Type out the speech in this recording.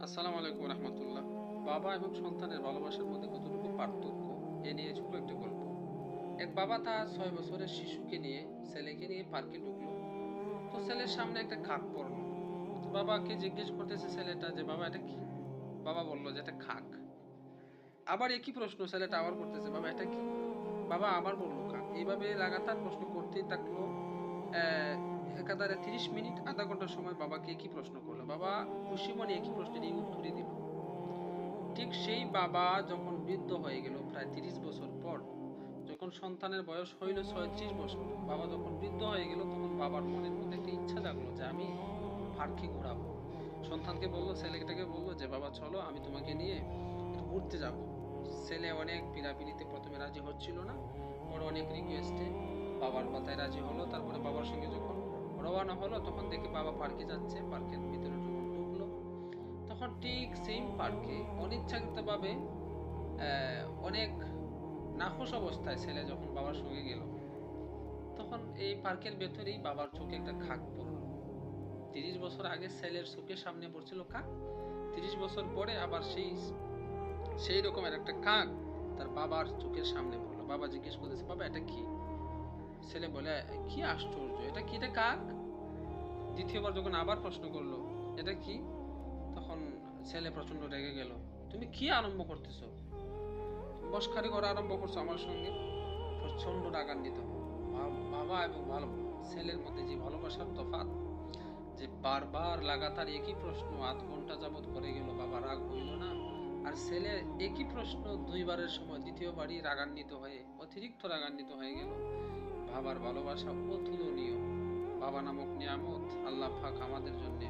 আসসালামু আলাইকুম রহমতুল্লাহ। বাবা এবং সন্তানের ভালোবাসার মধ্যে কতটুকু পার্থক্য, এ নিয়ে ছোট একটি গল্প। এক বাবা তার 6 বছরের শিশুকে নিয়ে, ছেলেকে নিয়ে পার্কে ঢুকলো। তো ছেলের সামনে একটা খাক পড়লো। তো বাবাকে জিজ্ঞেস করতেছে ছেলেটা যে, বাবা এটা কি? বাবা বলল যে এটা খাক। আবার একই প্রশ্ন ছেলেটা আবার করতেছে, বাবা এটা কি? বাবা আবার বললো খাক। এইভাবে লাগাতার প্রশ্ন করতেই থাকলো। আহ, একাধারে 30 মিনিট, আধা ঘন্টার সময় বাবাকে একই প্রশ্ন করলো। বাবা খুশি মনে একই প্রশ্নের এই উত্তরই দিল। ঠিক সেই বাবা যখন বৃদ্ধ হয়ে গেল প্রায় 30 বছর পর, যখন সন্তানের বয়স হইল 36 বছর, বাবা যখন বৃদ্ধ হয়ে গেল, তখন বাবার মনের মধ্যে একটা ইচ্ছা জাগলো যে আমি পার্কে ঘোরাবো। সন্তানকে বললো, ছেলেটাকে বললো যে বাবা চলো, আমি তোমাকে নিয়ে একটু ঘুরতে যাব। ছেলে অনেক পিড়াপিড়িতে প্রথমে রাজি হচ্ছিল না, পরে অনেক রিকোয়েস্টে বাবার কথায় রাজি হলো। তারপরে বাবার সঙ্গে যখন রওনা হলো, তখন দেখে বাবা পার্কে যাচ্ছে। পার্কের ভিতরে যখন ঢুকলো, তখন ঠিক সেম পার্কে অনিচ্ছাকৃতভাবে অনেক নাখোশ অবস্থায় ছেলে যখন বাবার সঙ্গে গেল, তখন এই পার্কের ভেতরেই বাবার চোখে একটা খাক পড়লো। 30 বছর আগে ছেলের চোখের সামনে পড়ছিল খাক, 30 বছর পরে আবার সেই সেই রকমের একটা কাক তার বাবার চোখের সামনে পড়লো। বাবা জিজ্ঞেস করতেছে, বাবা এটা কি? ছেলে বলে, কি আশ্চর্য, এটা কি, এটা কাক? দ্বিতীয়বার যখন আবার প্রশ্ন করলো, এটা কি? তখন ছেলে প্রচন্ড রেগে গেল। তুমি কি আরম্ভ করতেছো? মস্কারি করা আরম্ভ করছো আমার সঙ্গে? প্রচন্ড রাগান্বিত। বাবা এবং ভালো ছেলের মধ্যে যে ভালোবাসার তফাৎ, যে বারবার লাগাতার একই প্রশ্ন 8 ঘন্টা যাবৎ করে গেল, বাবা রাগ হইল না। আর ছেলে একই প্রশ্ন দুইবারের সময় দ্বিতীয়বারই রাগান্বিত হয়ে, অতিরিক্ত রাগান্বিত হয়ে গেল। বাবার ভালোবাসা অতুলনীয়। বাবা নামক নিয়ামত আল্লাহ পাক আমাদের জন্য